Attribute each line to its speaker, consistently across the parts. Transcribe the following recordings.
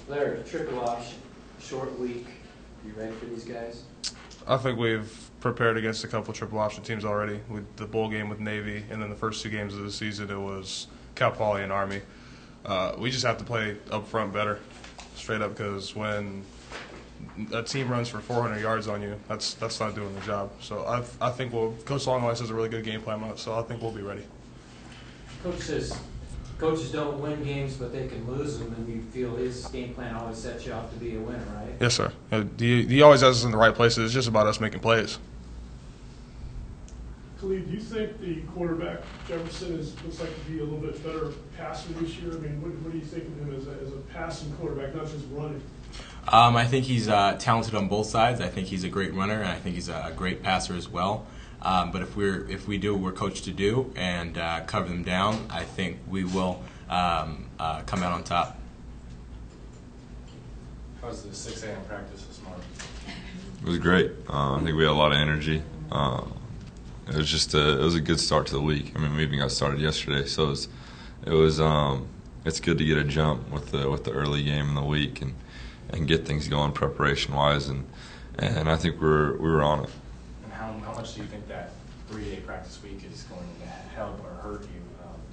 Speaker 1: Larry, triple option, short week. You ready for these guys?
Speaker 2: I think we've prepared against a couple of triple option teams already with the bowl game with Navy, and then the first two games of the season it was Cal Poly and Army. We just have to play up front better, straight up, because when a team runs for 400 yards on you, that's not doing the job. So I think Coach Longwise has a really good game plan on it, so I think we'll be ready.
Speaker 1: Coach says coaches don't win games, but they can lose them, and you feel his game plan always sets you up to be a winner, right?
Speaker 2: Yes, sir. He always has us in the right places. It's just about us making plays.
Speaker 3: Khalid, do you think the quarterback, Jefferson, looks like to be a little bit better passer this year? I mean, what do you think of him as a passing quarterback, not just running?
Speaker 4: I think he's talented on both sides. I think he's a great runner, and I think he's a great passer as well. But if we do what we're coached to do and cover them down, I think we will come out on top.
Speaker 5: How's the 6 a.m. practice this morning?
Speaker 6: It was great. I think we had a lot of energy. It was just it was a good start to the week. I mean, we even got started yesterday, so it's good to get a jump with the early game in the week and get things going preparation wise, and I think we were on it.
Speaker 5: And how much do you think that 3-day practice week is going to help or hurt you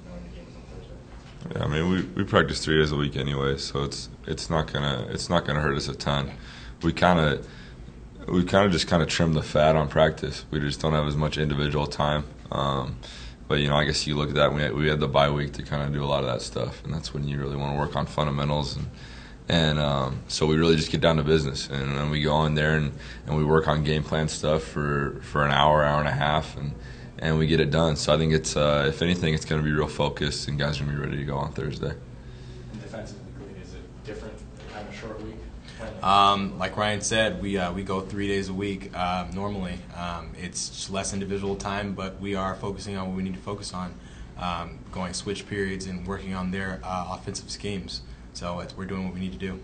Speaker 5: knowing the game's on Thursday?
Speaker 6: Yeah, I mean we practice 3 days a week anyway, so it's not gonna hurt us a ton. We kind of just trimmed the fat on practice. We just don't have as much individual time. But I guess you look at that. We had the bye week to kind of do a lot of that stuff, and that's when you really want to work on fundamentals and so we really just get down to business, and then we go in there and we work on game plan stuff for an hour and a half, and we get it done. So I think it's if anything, it's going to be real focused, and guys are going to be ready to go on Thursday.
Speaker 5: And defensively, is it different having a short week?
Speaker 4: Like Ryan said, we go 3 days a week normally. It's just less individual time, but we are focusing on what we need to focus on, going switch periods and working on their offensive schemes. So we're doing what we need to do.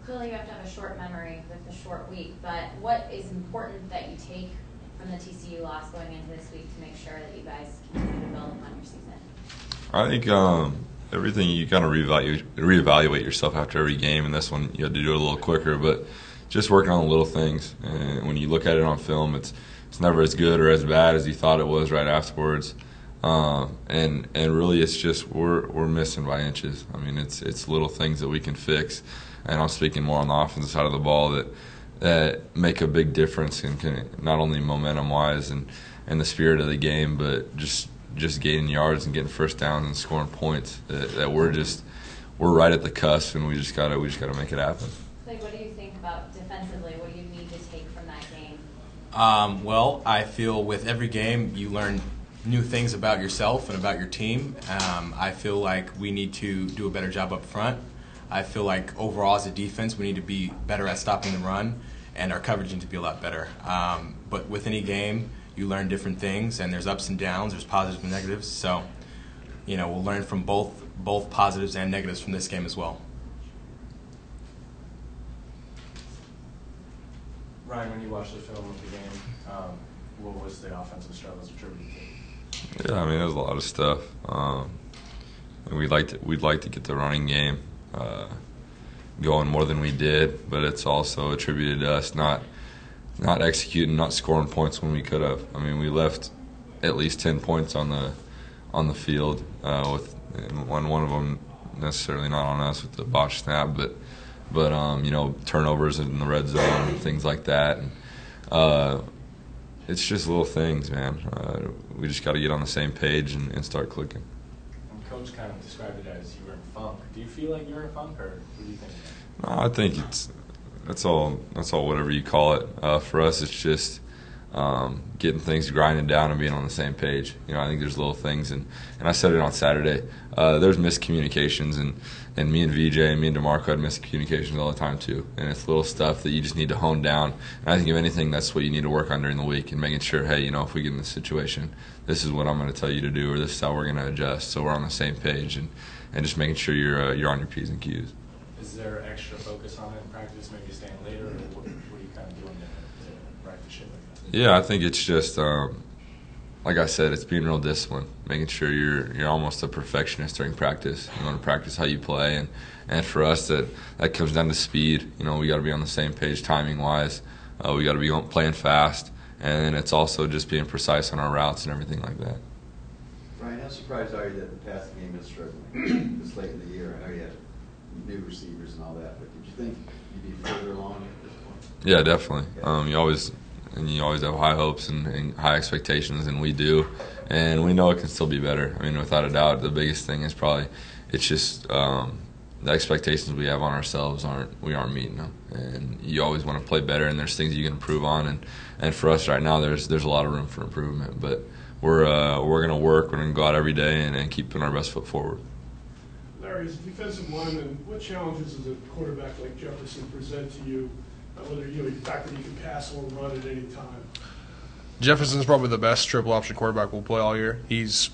Speaker 7: Clearly you have to have a short memory with the short week, but what is important that you take from the TCU loss going into this week to make sure that you guys continue to build upon your season?
Speaker 6: I think everything, you kind of reevaluate yourself after every game, and this one you had to do it a little quicker, but just working on the little things. And when you look at it on film, it's never as good or as bad as you thought it was right afterwards. And really it's just we're missing by inches. I mean, it's little things that we can fix, and I'm speaking more on the offensive side of the ball that make a big difference in not only momentum wise and the spirit of the game, but just gaining yards and getting first downs and scoring points. That we're right at the cusp, and we just gotta make it happen.
Speaker 7: Like, what do you think about defensively? What do you need to take from that game?
Speaker 4: Well, I feel with every game you learn new things about yourself and about your team. I feel like we need to do a better job up front. I feel like overall as a defense we need to be better at stopping the run, and our coverage needs to be a lot better. But with any game you learn different things, and there's ups and downs, there's positives and negatives. So, we'll learn from both positives and negatives from this game as well.
Speaker 5: Ryan, when you watched the film of the game, what was the offensive struggles attributed to?
Speaker 6: Yeah, I mean, there's a lot of stuff. And we'd like to get the running game going more than we did, but it's also attributed to us not executing, not scoring points when we could have. I mean, we left at least 10 points on the field with one of them necessarily not on us with the botched snap, but turnovers in the red zone and things like that. And, it's just little things, man. We just got to get on the same page and start clicking.
Speaker 5: And Coach kind of described it as you were in funk. Do you feel like you're in funk, or what do you think?
Speaker 6: No, I think that's all whatever you call it. For us, it's just getting things grinding down and being on the same page. I think there's little things, and I said it on Saturday. There's miscommunications, and me and VJ and me and DeMarco had miscommunications all the time too. And it's little stuff that you just need to hone down. And I think if anything, that's what you need to work on during the week, and making sure, hey, if we get in this situation, this is what I'm going to tell you to do, or this is how we're going to adjust, so we're on the same page, and just making sure you're on your P's and Q's.
Speaker 5: Is there extra focus on it in practice, maybe staying later, or what are you kind of doing to right the ship like that?
Speaker 6: Yeah, I think it's just like I said, it's being real disciplined, making sure you're almost a perfectionist during practice. You want to practice how you play, and for us that comes down to speed. You know, we got to be on the same page timing wise. We got to be playing fast, and then it's also just being precise on our routes and everything like that.
Speaker 8: Ryan, how surprised are you that the passing game is struggling this late in the year? I know you had new receivers and all that, but did you think you'd be further along at this point?
Speaker 6: Yeah, definitely. You always have high hopes and high expectations, and we do, and we know it can still be better. I mean, without a doubt, the biggest thing is probably it's just the expectations we have on ourselves we aren't meeting them, and you always want to play better, and there's things you can improve on, and for us right now, there's a lot of room for improvement, but we're gonna work. We're gonna go out every day and keep putting our best foot forward.
Speaker 3: Larry, as a defensive lineman, what challenges does a quarterback like Jefferson present to you? Whether the fact that he can pass or run at any time.
Speaker 2: Jefferson's probably the best triple option quarterback we'll play all year. He's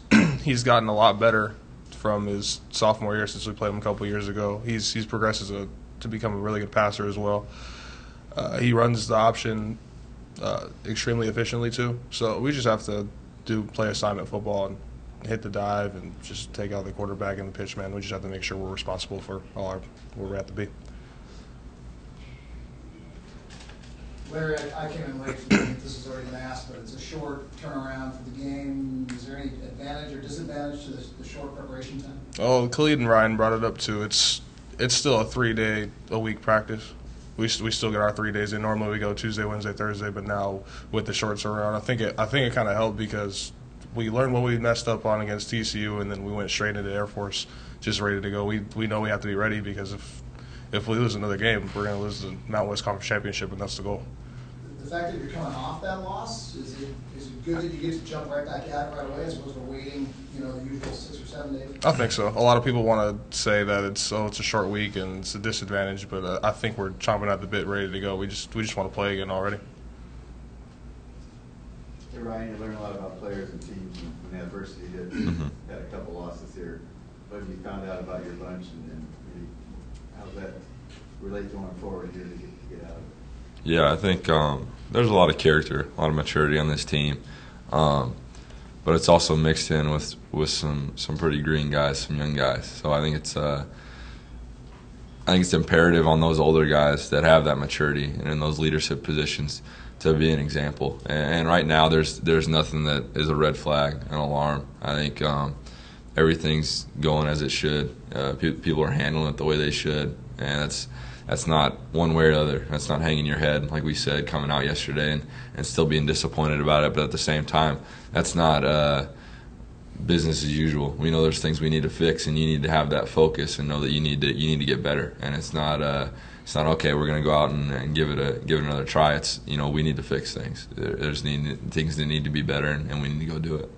Speaker 2: gotten a lot better from his sophomore year since we played him a couple years ago. He's progressed to become a really good passer as well. He runs the option extremely efficiently too. So we just have to play assignment football and hit the dive and just take out the quarterback and the pitch man. We just have to make sure we're responsible for where we have to be.
Speaker 9: Larry, I came in late for the game. This has already been asked, but it's a short turnaround for the game. Is there any advantage or disadvantage to the short preparation time?
Speaker 2: Oh, Khalid and Ryan brought it up too. It's still a 3-day-a-week practice. We still get our 3 days in. Normally we go Tuesday, Wednesday, Thursday, but now with the shorts around, I think it kind of helped because we learned what we messed up on against TCU, and then we went straight into Air Force, just ready to go. We know we have to be ready because if we lose another game, we're going to lose the Mountain West Conference Championship, and that's the goal.
Speaker 9: The fact that you're coming off that loss, is it good that you get to jump right back at it right away as opposed to waiting, the usual 6 or 7 days?
Speaker 2: I think so. A lot of people want to say that it's a short week and it's a disadvantage, but I think we're chomping at the bit, ready to go. We just want to play again already.
Speaker 8: Hey Ryan, you learn a lot about players and teams and adversity. Had a couple losses here. What have you found out about your bunch, and how does that relate going forward here to get out of it?
Speaker 6: Yeah, I think there's a lot of character, a lot of maturity on this team, but it's also mixed in with some pretty green guys, some young guys. So I think it's imperative on those older guys that have that maturity and in those leadership positions to be an example. And right now, there's nothing that is a red flag, an alarm. I think everything's going as it should. People are handling it the way they should, and that's not one way or the other. That's not hanging your head, like we said, coming out yesterday and still being disappointed about it. But at the same time, that's not business as usual. We know there's things we need to fix, and you need to have that focus and know that you need to get better. And it's not okay. We're going to go out and give it another try. It's we need to fix things. There's things that need to be better, and we need to go do it.